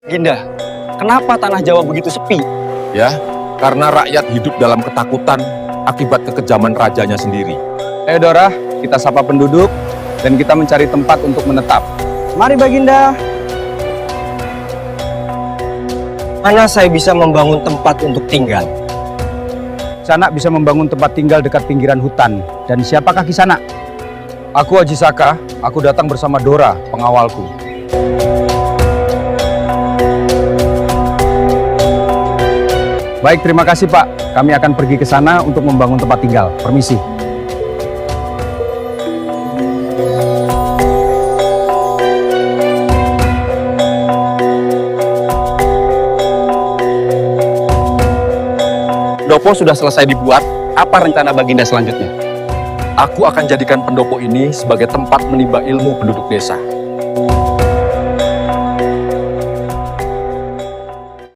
Ginda, kenapa tanah Jawa begitu sepi? Ya, karena rakyat hidup dalam ketakutan akibat kekejaman rajanya sendiri. Ayo Dora, kita sapa penduduk dan kita mencari tempat untuk menetap. Mari Baginda. Mana saya bisa membangun tempat untuk tinggal? Kisanak bisa membangun tempat tinggal dekat pinggiran hutan. Dan siapakah Kisanak? Aku Haji Saka, aku datang bersama Dora, pengawalku. Baik, terima kasih Pak. Kami akan pergi ke sana untuk membangun tempat tinggal. Permisi. Pendopo sudah selesai dibuat. Apa rencana Baginda selanjutnya? Aku akan jadikan pendopo ini sebagai tempat menimba ilmu penduduk desa.